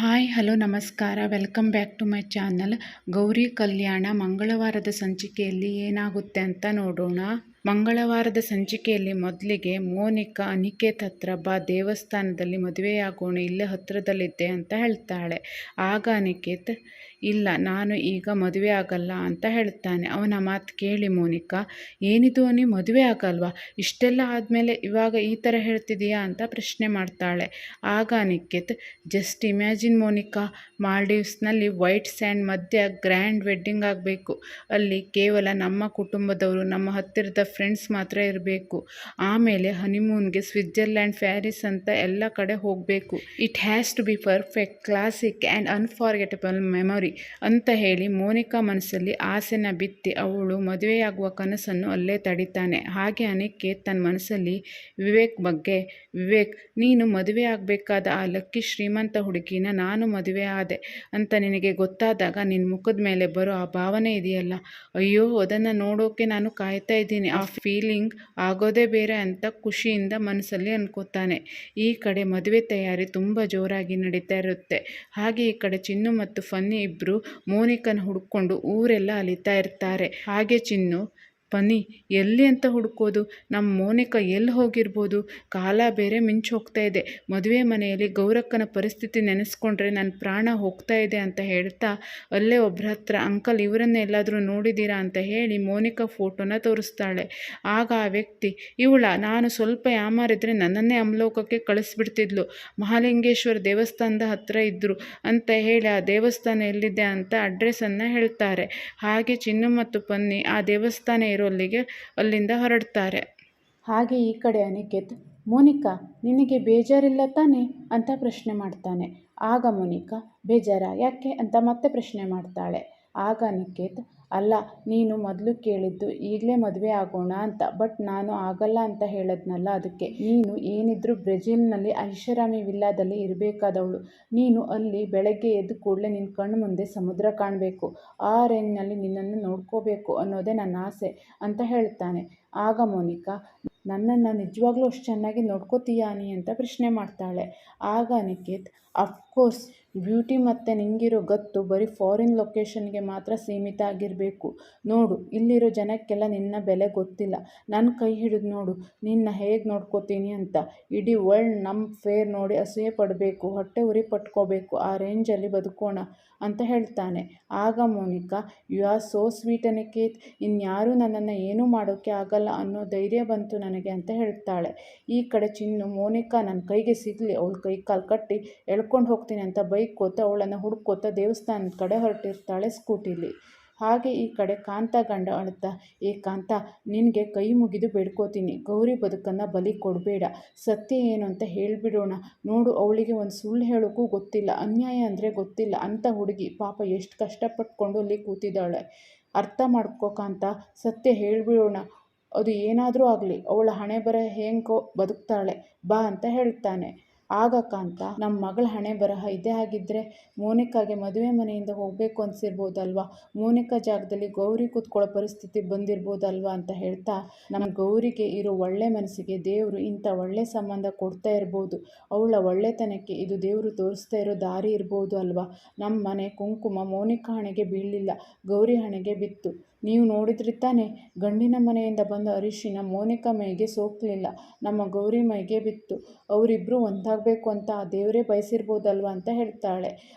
Hi hello ನಮಸ್ಕಾರ welcome back to my channel. Gowri Kalyana ಮಂಗಳವಾರದ ಸಂಚಿಕೆಯಲ್ಲಿ ಏನಾಗುತ್ತೆ ಅಂತ ನೋಡೋಣ. ಮಂಗಳವಾರದ ಸಂಚಿಕೆಯಲ್ಲಿ ಮೊದಲಿಗೆ ಮೋನಿಕಾ ಅನಿಕೇತ್ ಹತ್ರ ಬಾ ದೇವಸ್ಥಾನದಲ್ಲಿ ಮದುವೆಯಾಗೋಣ, ಇಲ್ಲೇ ಹತ್ರದಲ್ಲಿದ್ದೆ ಅಂತ ಹೇಳ್ತಾಳೆ. ಆಗ ಅನಿಕೇತ್ ಇಲ್ಲ ನಾನು ಈಗ ಮದುವೆ ಆಗಲ್ಲ ಅಂತ ಹೇಳ್ತಾನೆ. ಅವನ ಮಾತು ಕೇಳಿ ಮೋನಿಕಾ ಏನಿದು ಅನಿ ಮದುವೆ ಆಗಲ್ವಾ, ಇಷ್ಟೆಲ್ಲ ಆದಮೇಲೆ ಇವಾಗ ಈ ಥರ ಹೇಳ್ತಿದೀಯಾ ಅಂತ ಪ್ರಶ್ನೆ ಮಾಡ್ತಾಳೆ. ಆಗ ಅನಿಕೇತ್ ಜಸ್ಟ್ ಇಮ್ಯಾಜಿನ್ ಮೋನಿಕಾ, ಮಾಲ್ಡೀವ್ಸ್ನಲ್ಲಿ ವೈಟ್ ಸ್ಯಾಂಡ್ ಮಧ್ಯೆ ಗ್ರ್ಯಾಂಡ್ ವೆಡ್ಡಿಂಗ್ ಆಗಬೇಕು, ಅಲ್ಲಿ ಕೇವಲ ನಮ್ಮ ಕುಟುಂಬದವರು ನಮ್ಮ ಹತ್ತಿರದ ಫ್ರೆಂಡ್ಸ್ ಮಾತ್ರ ಇರಬೇಕು, ಆಮೇಲೆ ಹನಿಮೂನ್ಗೆ ಸ್ವಿಟ್ಜರ್ಲ್ಯಾಂಡ್ ಪ್ಯಾರಿಸ್ ಅಂತ ಎಲ್ಲ ಕಡೆ ಹೋಗಬೇಕು, it has to be perfect classic and unforgettable memory ಅಂತ ಹೇಳಿ ಮೋನಿಕಾ ಮನಸ್ಸಲ್ಲಿ ಆಸೆನ ಬಿತ್ತಿ ಅವಳು ಮದುವೆಯಾಗುವ ಕನಸನ್ನು ಅಲ್ಲೇ ತಡಿತಾನೆ. ಹಾಗೆ ಅನಿಕೇತ್ ತನ್ನ ಮನಸ್ಸಲ್ಲಿ ವಿವೇಕ್ ಬಗ್ಗೆ, ವಿವೇಕ್ ನೀನು ಮದುವೆ ಆಗಬೇಕಾದ ಆ ಲಕ್ಕಿ ಶ್ರೀಮಂತ ಹುಡುಗಿನ ನಾನು ಮದುವೆ ಆದೆ ಅಂತ ನಿನಗೆ ಗೊತ್ತಾದಾಗ ನಿನ್ನ ಮುಖದ ಮೇಲೆ ಬರೋ ಆ ಭಾವನೆ ಇದೆಯಲ್ಲ, ಅಯ್ಯೋ ಅದನ್ನು ನೋಡೋಕೆ ನಾನು ಕಾಯ್ತಾ ಇದ್ದೀನಿ, ಆ ಫೀಲಿಂಗ್ ಆಗೋದೇ ಬೇರೆ ಅಂತ ಖುಷಿಯಿಂದ ಮನಸ್ಸಲ್ಲಿ ಅನ್ಕೋತಾನೆ. ಈ ಕಡೆ ಮದುವೆ ತಯಾರಿ ತುಂಬ ಜೋರಾಗಿ ನಡೀತಾ ಇರುತ್ತೆ. ಹಾಗೆ ಈ ಕಡೆ ಚಿನ್ನು ಮತ್ತು ಫನ್ನಿ ಇಬ್ಬರು ಮೋನಿಕನ ಹುಡ್ಕೊಂಡು ಊರೆಲ್ಲ ಅಲಿತಾ ಇರ್ತಾರೆ. ಹಾಗೆ ಚಿನ್ನು ಪನಿ ಎಲ್ಲಿ ಅಂತ ಹುಡುಕೋದು, ನಮ್ಮ ಮೋನಿಕಾ ಎಲ್ಲಿ ಹೋಗಿರ್ಬೋದು, ಕಾಲ ಬೇರೆ ಮಿಂಚು ಹೋಗ್ತಾ ಇದೆ, ಮದುವೆ ಮನೆಯಲ್ಲಿ ಗೌರಕ್ಕನ ಪರಿಸ್ಥಿತಿ ನೆನೆಸ್ಕೊಂಡ್ರೆ ನನ್ನ ಪ್ರಾಣ ಹೋಗ್ತಾ ಇದೆ ಅಂತ ಹೇಳ್ತಾ ಅಲ್ಲೇ ಒಬ್ಬರ ಹತ್ರ ಅಂಕಲ್ ಇವರನ್ನ ಎಲ್ಲಾದರೂ ನೋಡಿದ್ದೀರಾ ಅಂತ ಹೇಳಿ ಮೋನಿಕಾ ಫೋಟೋನ ತೋರಿಸ್ತಾಳೆ. ಆಗ ಆ ವ್ಯಕ್ತಿ ಇವಳ, ನಾನು ಸ್ವಲ್ಪ ಯಾಮಾರಿದ್ರೆ ನನ್ನನ್ನೇ ಅಮ್ಲೋಕಕ್ಕೆ ಕಳಿಸ್ಬಿಡ್ತಿದ್ಲು, ಮಹಾಲಿಂಗೇಶ್ವರ ದೇವಸ್ಥಾನದ ಹತ್ರ ಇದ್ದರು ಅಂತ ಹೇಳಿ ಆ ದೇವಸ್ಥಾನ ಎಲ್ಲಿದೆ ಅಂತ ಅಡ್ರೆಸ್ಸನ್ನು ಹೇಳ್ತಾರೆ. ಹಾಗೆ ಚಿನ್ನು ಮತ್ತು ಪನ್ನಿ ಆ ದೇವಸ್ಥಾನ ಅಲ್ಲಿಂದ ಹೊರಡ್ತಾರೆ. ಹಾಗೆ ಈ ಕಡೆ ಅನಿಕೇತ್ ಮೋನಿಕಾ ನಿನಗೆ ಬೇಜಾರಿಲ್ಲ ತಾನೇ ಅಂತ ಪ್ರಶ್ನೆ ಮಾಡ್ತಾನೆ. ಆಗ ಮೋನಿಕಾ ಬೇಜಾರ ಯಾಕೆ ಅಂತ ಮತ್ತೆ ಪ್ರಶ್ನೆ ಮಾಡ್ತಾಳೆ. ಆಗ ಅನಿಕೇತ್ ಅಲ್ಲ, ನೀನು ಮೊದಲು ಕೇಳಿದ್ದು ಈಗಲೇ ಮದುವೆ ಆಗೋಣ ಅಂತ, ಬಟ್ ನಾನು ಆಗಲ್ಲ ಅಂತ ಹೇಳಿದ್ನಲ್ಲ, ಅದಕ್ಕೆ. ನೀನು ಏನಿದ್ರು ಬ್ರೆಜಿಲ್ನಲ್ಲಿ ಐಷಾರಾಮಿ ವಿಲ್ಲಾದಲ್ಲಿ ಇರಬೇಕಾದವಳು, ನೀನು ಅಲ್ಲಿ ಬೆಳಗ್ಗೆ ಎದ್ದು ಕೂಡಲೇ ನಿನ್ನ ಕಣ್ಣು ಮುಂದೆ ಸಮುದ್ರ ಕಾಣಬೇಕು, ಆ ರೇಂಜ್ನಲ್ಲಿ ನಿನ್ನನ್ನು ನೋಡ್ಕೋಬೇಕು ಅನ್ನೋದೇ ನನ್ನ ಆಸೆ ಅಂತ ಹೇಳ್ತಾನೆ. ಆಗ ಮೋನಿಕಾ ನನ್ನನ್ನು ನಿಜವಾಗ್ಲೂ ಅಷ್ಟು ಚೆನ್ನಾಗಿ ನೋಡ್ಕೋತೀಯಾ ನೀ ಅಂತ ಪ್ರಶ್ನೆ ಮಾಡ್ತಾಳೆ. ಆಗ ಅನಿಕೇತ್ ಅಫ್ಕೋರ್ಸ್, ಬ್ಯೂಟಿ ಮತ್ತು ನಿಂಗಿರೋ ಗತ್ತು ಬರೀ ಫಾರಿನ್ ಲೊಕೇಶನ್ಗೆ ಮಾತ್ರ ಸೀಮಿತ ಆಗಿರಬೇಕು. ನೋಡು ಇಲ್ಲಿರೋ ಜನಕ್ಕೆಲ್ಲ ನಿನ್ನ ಬೆಲೆ ಗೊತ್ತಿಲ್ಲ, ನನ್ನ ಕೈ ಹಿಡಿದು ನೋಡು ನಿನ್ನ ಹೇಗೆ ನೋಡ್ಕೋತೀನಿ ಅಂತ, ಇಡೀ ವರ್ಲ್ಡ್ ನಮ್ಮ ಫೇರ್ ನೋಡಿ ಅಸೂಯೆ ಪಡಬೇಕು, ಹೊಟ್ಟೆ ಉರಿ ಪಟ್ಕೋಬೇಕು, ಆ ರೇಂಜಲ್ಲಿ ಬದುಕೋಣ ಅಂತ ಹೇಳ್ತಾನೆ. ಆಗ Monica you are so sweet Aniketh, ಇನ್ಯಾರೂ ನನ್ನನ್ನು ಏನೂ ಮಾಡೋಕ್ಕೆ ಆಗಲ್ಲ ಅನ್ನೋ ಧೈರ್ಯ ಬಂತು ನನಗೆ ಅಂತ ಹೇಳ್ತಾಳೆ. ಈ ಕಡೆ ಚಿನ್ನು ಮೋನಿಕಾ ನನ್ನ ಕೈಗೆ ಸಿಗಲಿ, ಅವಳ ಕೈ ಕಾಲು ಕಟ್ಟಿ ಎಳ್ಕೊಂಡು ಹೋಗ್ತೀನಿ ಅಂತ ಬೈಕೋತ ಅವಳನ್ನು ಹುಡ್ಕೋತ ದೇವಸ್ಥಾನದ ಕಡೆ ಹೊರಟಿರ್ತಾಳೆ ಸ್ಕೂಟಿಲಿ. ಹಾಗೆ ಈ ಕಡೆ ಕಾಂತ ಗಂಡ ಅಳ್ತಾ, ಏ ಕಾಂತ ನಿನಗೆ ಕೈ ಮುಗಿದು ಬೇಡ್ಕೋತೀನಿ, ಗೌರಿ ಬದುಕನ್ನು ಬಲಿ ಕೊಡಬೇಡ, ಸತ್ಯ ಏನು ಅಂತ ಹೇಳಿಬಿಡೋಣ, ನೋಡು ಅವಳಿಗೆ ಒಂದು ಸುಳ್ಳು ಹೇಳೋಕ್ಕೂ ಗೊತ್ತಿಲ್ಲ, ಅನ್ಯಾಯ ಅಂದರೆ ಗೊತ್ತಿಲ್ಲ ಅಂಥ ಹುಡುಗಿ ಪಾಪ ಎಷ್ಟು ಕಷ್ಟಪಟ್ಕೊಂಡು ಅಲ್ಲಿ ಕೂತಿದ್ದಾಳೆ, ಅರ್ಥ ಮಾಡ್ಕೋ ಕಾಂತ, ಸತ್ಯ ಹೇಳಿಬಿಡೋಣ, ಅದು ಏನಾದರೂ ಆಗಲಿ ಅವಳ ಹಣೆ ಬರಹ ಹೆಂಗೋ ಬದುಕ್ತಾಳೆ ಬಾ ಅಂತ ಹೇಳ್ತಾನೆ. ಆಗ ಕಾಂತ ನಮ್ಮ ಮಗಳ ಹಣೆ ಬರಹ ಇದೇ ಆಗಿದ್ದರೆ ಮೋನಿಕಾಗೆ ಮದುವೆ ಮನೆಯಿಂದ ಹೋಗಬೇಕು ಅನಿಸಿರ್ಬೋದಲ್ವಾ, ಮೋನಿಕಾ ಜಾಗದಲ್ಲಿ ಗೌರಿ ಕೂತ್ಕೊಳ್ಳೋ ಪರಿಸ್ಥಿತಿ ಬಂದಿರ್ಬೋದಲ್ವಾ ಅಂತ ಹೇಳ್ತಾ, ನಮ್ಮ ಗೌರಿಗೆ ಇರೋ ಒಳ್ಳೆ ಮನಸ್ಸಿಗೆ ದೇವರು ಇಂಥ ಒಳ್ಳೆ ಸಂಬಂಧ ಕೊಡ್ತಾ ಇರ್ಬೋದು, ಅವಳ ಒಳ್ಳೆತನಕ್ಕೆ ಇದು ದೇವರು ತೋರಿಸ್ತಾ ಇರೋ ದಾರಿ ಇರ್ಬೋದು ಅಲ್ವಾ, ನಮ್ಮ ಮನೆ ಕುಂಕುಮ ಮೋನಿಕಾ ಹಣೆಗೆ ಬೀಳಲಿಲ್ಲ, ಗೌರಿ ಹಣೆಗೆ ಬಿತ್ತು, ನೀವು ನೋಡಿದ್ರಿ ತಾನೇ, ಗಂಡಿನ ಮನೆಯಿಂದ ಬಂದ ಅರಿಶಿನ ಮೋನಿಕಾ ಮೈಗೆ ಸೋಕಲಿಲ್ಲ, ನಮ್ಮ ಗೌರಿ ಮೈಗೆ ಬಿತ್ತು, ಅವರಿಬ್ಬರು ಒಂದಾಗಬೇಕು ಅಂತ ಆ ದೇವರೇ ಬಯಸಿರ್ಬೋದಲ್ವ ಅಂತ ಹೇಳ್ತಾಳೆ.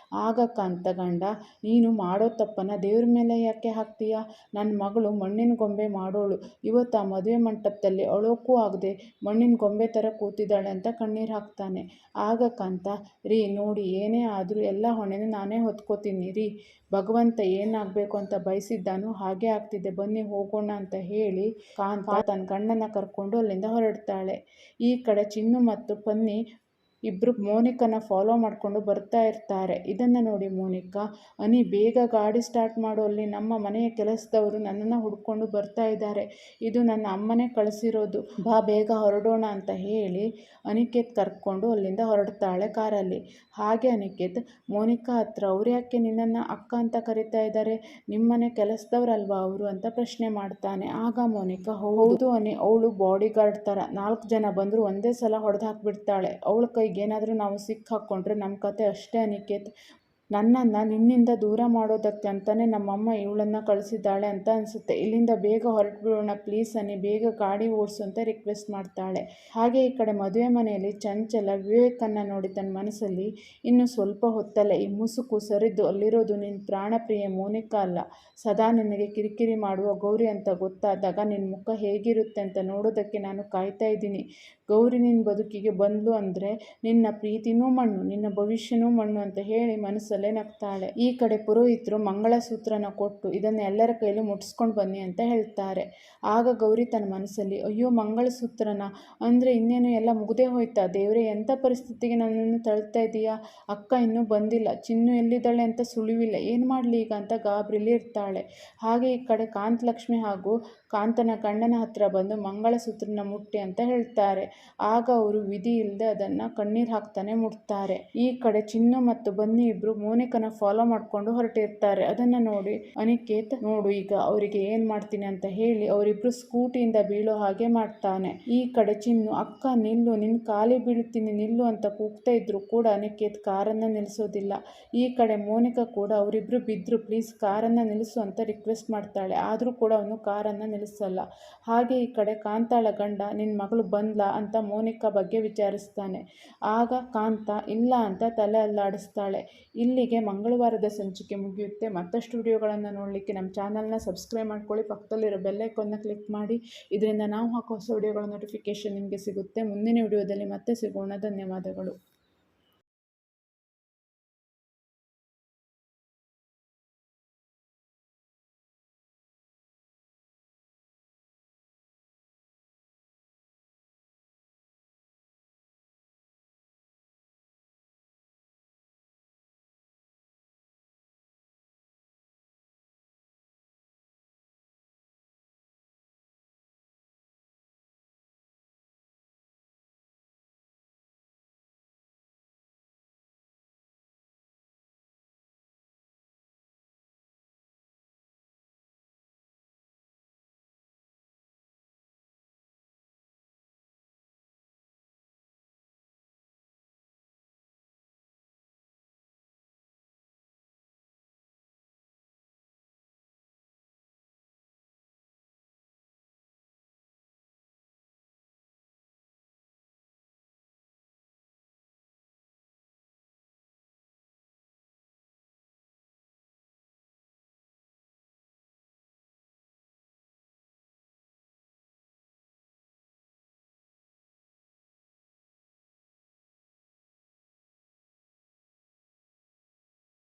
ಆಗ ಕಾಂತ ಗಂಡ ನೀನು ಮಾಡೋ ತಪ್ಪನ್ನು ದೇವ್ರ ಮೇಲೆ ಯಾಕೆ ಹಾಕ್ತೀಯಾ, ನನ್ನ ಮಗಳು ಮಣ್ಣಿನ ಗೊಂಬೆ ಮಾಡೋಳು, ಇವತ್ತು ಆ ಮದುವೆ ಮಂಟಪದಲ್ಲಿ ಅಳೋಕ್ಕೂ ಆಗದೆ ಮಣ್ಣಿನ ಗೊಂಬೆ ಥರ ಕೂತಿದ್ದಾಳೆ ಅಂತ ಕಣ್ಣೀರು ಹಾಕ್ತಾನೆ. ಆಗ ಕಾಂತ ರೀ ನೋಡಿ ಏನೇ ಆದರೂ ಎಲ್ಲ ಹೊಣೆನೂ ನಾನೇ ಹೊತ್ಕೋತೀನಿ ರೀ, ಭಗವಂತ ಏನಾಗಬೇಕು ಅಂತ ಬಯಸಿದ್ದಾನೋ ಹಾಗೆ ಆಗ್ತಿದೆ, ಬನ್ನಿ ಹೋಗೋಣ ಅಂತ ಹೇಳಿ ಕಾಂತ ತನ್ನ ಗಂಡನ ಕರ್ಕೊಂಡು ಅಲ್ಲಿಂದ ಹೊರಡ್ತಾಳೆ. ಈ ಕಡೆ ಚಿನ್ನು ಮತ್ತು ಪನ್ನಿ ಇಬ್ಬರು ಮೋನಿಕನ ಫಾಲೋ ಮಾಡಿಕೊಂಡು ಬರ್ತಾ ಇರ್ತಾರೆ. ಇದನ್ನು ನೋಡಿ ಮೋನಿಕಾ ಅನಿ ಬೇಗ ಗಾಡಿ ಸ್ಟಾರ್ಟ್ ಮಾಡು, ಅಲ್ಲಿ ನಮ್ಮ ಮನೆಯ ಕೆಲಸದವರು ನನ್ನನ್ನು ಹುಡ್ಕೊಂಡು ಬರ್ತಾ ಇದ್ದಾರೆ, ಇದು ನನ್ನ ಅಮ್ಮನೇ ಕಳಿಸಿರೋದು, ಬಾ ಬೇಗ ಹೊರಡೋಣ ಅಂತ ಹೇಳಿ ಅನಿಕೇತ್ ಕರ್ಕೊಂಡು ಅಲ್ಲಿಂದ ಹೊರಡ್ತಾಳೆ ಕಾರಲ್ಲಿ. ಹಾಗೆ ಅನಿಕೇತ್ ಮೋನಿಕಾ ಹತ್ರ ಅವ್ರು ಯಾಕೆ ನಿನ್ನನ್ನು ಅಕ್ಕ ಅಂತ ಕರಿತಾ ಇದ್ದಾರೆ, ನಿಮ್ಮನೆ ಕೆಲಸದವ್ರಲ್ವಾ ಅವರು ಅಂತ ಪ್ರಶ್ನೆ ಮಾಡ್ತಾನೆ. ಆಗ ಮೋನಿಕಾ ಹೌದು ಅನಿ, ಅವಳು ಬಾಡಿ ಗಾರ್ಡ್ ಥರ, 4 ಜನ ಬಂದರೂ ಒಂದೇ ಸಲ ಹೊಡೆದು ಹಾಕಿಬಿಡ್ತಾಳೆ, ಅವಳ ಕೈಗೆ ಅವರಿಗೇನಾದರೂ ನಾವು ಸಿಕ್ಕಾಕ್ಕೊಂಡ್ರೆ ನಮ್ಮ ಕತೆ ಅಷ್ಟೇ ಅನಿಕೇತ್. ನನ್ನನ್ನು ನಿನ್ನಿಂದ ದೂರ ಮಾಡೋದಕ್ಕೆ ಅಂತಲೇ ನಮ್ಮಮ್ಮ ಇವಳನ್ನು ಕಳಿಸಿದ್ದಾಳೆ ಅಂತ ಅನಿಸುತ್ತೆ. ಇಲ್ಲಿಂದ ಬೇಗ ಹೊರಟುಬಿಡೋಣ ಪ್ಲೀಸ್ ಅನ್ನಿ, ಬೇಗ ಗಾಡಿ ಓಡಿಸು ಅಂತ ರಿಕ್ವೆಸ್ಟ್ ಮಾಡ್ತಾಳೆ. ಹಾಗೆ ಈ ಕಡೆ ಮದುವೆ ಮನೆಯಲ್ಲಿ ಚಂಚಲ ವಿವೇಕನ್ನು ನೋಡಿ ತನ್ನ ಮನಸ್ಸಲ್ಲಿ, ಇನ್ನು ಸ್ವಲ್ಪ ಹೊತ್ತಲ್ಲೇ ಈ ಮುಸುಕು ಸರಿದು ಅಲ್ಲಿರೋದು ನಿನ್ನ ಪ್ರಾಣಪ್ರಿಯ ಮೋನಿಕಾ ಅಲ್ಲ, ಸದಾ ನಿನಗೆ ಕಿರಿಕಿರಿ ಮಾಡುವ ಗೌರಿ ಅಂತ ಗೊತ್ತಾದಾಗ ನಿನ್ನ ಮುಖ ಹೇಗಿರುತ್ತೆ ಅಂತ ನೋಡೋದಕ್ಕೆ ನಾನು ಕಾಯ್ತಾ ಇದ್ದೀನಿ. ಗೌರಿ ನಿನ್ನ ಬದುಕಿಗೆ ಬಂದ್ಲು ಅಂದರೆ ನಿನ್ನ ಪ್ರೀತಿನೂ ಮಣ್ಣು, ನಿನ್ನ ಭವಿಷ್ಯನೂ ಮಣ್ಣು ಅಂತ ಹೇಳಿ ಮನಸ್ಸಲ್ಲೇ ನಗ್ತಾಳೆ. ಈ ಕಡೆ ಪುರೋಹಿತರು ಮಂಗಳಸೂತ್ರನ ಕೊಟ್ಟು ಇದನ್ನು ಎಲ್ಲರ ಕೈಲಿ ಮುಟ್ಟಿಸ್ಕೊಂಡು ಬನ್ನಿ ಅಂತ ಹೇಳ್ತಾರೆ. ಆಗ ಗೌರಿ ತನ್ನ ಮನಸ್ಸಲ್ಲಿ, ಅಯ್ಯೋ ಮಂಗಳಸೂತ್ರನ ಅಂದರೆ ಇನ್ನೇನು ಎಲ್ಲ ಮುಗ್ದೇ ಹೋಯ್ತಾ ದೇವರೇ, ಎಂಥ ಪರಿಸ್ಥಿತಿಗೆ ನನ್ನನ್ನು ತಳ್ತಾ ಇದೀಯಾ, ಅಕ್ಕ ಇನ್ನೂ ಬಂದಿಲ್ಲ, ಚಿನ್ನು ಎಲ್ಲಿದ್ದಾಳೆ ಅಂತ ಸುಳಿವಿಲ್ಲ, ಏನು ಮಾಡಲಿ ಈಗ ಅಂತ ಗಾಬರಿಲಿ ಇರ್ತಾಳೆ. ಹಾಗೆ ಈ ಕಡೆ ಕಾಂತಲಕ್ಷ್ಮಿ ಹಾಗೂ ಕಾಂತನ ಗಂಡನ ಹತ್ರ ಬಂದು ಮಂಗಳಸೂತ್ರನ ಮುಟ್ಟಿ ಅಂತ ಹೇಳ್ತಾರೆ. ಆಗ ಅವರು ವಿಧಿ ಇಲ್ಲದೆ ಅದನ್ನು ಕಣ್ಣೀರು ಹಾಕ್ತಾನೆ ಮುಟ್ತಾರೆ. ಈ ಕಡೆ ಚಿನ್ನು ಮತ್ತು ಬನ್ನಿ ಇಬ್ರು ಮೋನಿಕನ ಫಾಲೋ ಮಾಡ್ಕೊಂಡು ಹೊರಟಿರ್ತಾರೆ. ಅದನ್ನು ನೋಡಿ ಅನಿಕೇತ್, ನೋಡು ಈಗ ಅವರಿಗೆ ಏನು ಮಾಡ್ತೀನಿ ಅಂತ ಹೇಳಿ ಅವರಿಬ್ರು ಸ್ಕೂಟಿಯಿಂದ ಬೀಳೋ ಹಾಗೆ ಮಾಡ್ತಾನೆ. ಈ ಕಡೆ ಚಿನ್ನು, ಅಕ್ಕ ನಿಲ್ಲು, ನಿನ್ನ ಕಾಲಿ ಬೀಳ್ತೀನಿ ನಿಲ್ಲು ಅಂತ ಕೂಗ್ತಾ ಇದ್ರು ಕೂಡ ಅನಿಕೇತ್ ಕಾರನ್ನು ನಿಲ್ಲಿಸೋದಿಲ್ಲ. ಈ ಕಡೆ ಮೋನಿಕಾ ಕೂಡ ಅವರಿಬ್ರು ಬಿದ್ರು, ಪ್ಲೀಸ್ ಕಾರನ್ನು ನಿಲ್ಲಿಸು ಅಂತ ರಿಕ್ವೆಸ್ಟ್ ಮಾಡ್ತಾಳೆ. ಆದರೂ ಕೂಡ ಅವನು ಕಾರನ್ನು ನಿಲ್ಲಿಸಲ್ಲ. ಹಾಗೆ ಈ ಕಡೆ ಕಾಂತಾಳ ಗಂಡ, ನಿನ್ನ ಮಗಳು ಬಂದ್ಲಾ ಅಂತ ಮೋನಿಕಾ ಬಗ್ಗೆ ವಿಚಾರಿಸ್ತಾನೆ. ಆಗ ಕಾಂತ ಇಲ್ಲ ಅಂತ ತಲೆ ಅಲ್ಲಾಡಿಸ್ತಾಳೆ. ಇಲ್ಲಿಗೆ ಮಂಗಳವಾರದ ಸಂಚಿಕೆ ಮುಗಿಯುತ್ತೆ. ಮತ್ತಷ್ಟು ವಿಡಿಯೋಗಳನ್ನು ನೋಡಲಿಕ್ಕೆ ನಮ್ಮ ಚಾನಲ್ನ ಸಬ್ಸ್ಕ್ರೈಬ್ ಮಾಡ್ಕೊಳ್ಳಿ, ಪಕ್ಕದಲ್ಲಿರೋ ಬೆಲ್ಲೈಕನ್ನ ಕ್ಲಿಕ್ ಮಾಡಿ. ಇದರಿಂದ ನಾವು ಹಾಕೋ ಹೊಸ ವಿಡಿಯೋಗಳ ನೋಟಿಫಿಕೇಷನ್ ನಿಮಗೆ ಸಿಗುತ್ತೆ. ಮುಂದಿನ ವಿಡಿಯೋದಲ್ಲಿ ಮತ್ತೆ ಸಿಗೋಣ. ಧನ್ಯವಾದಗಳು.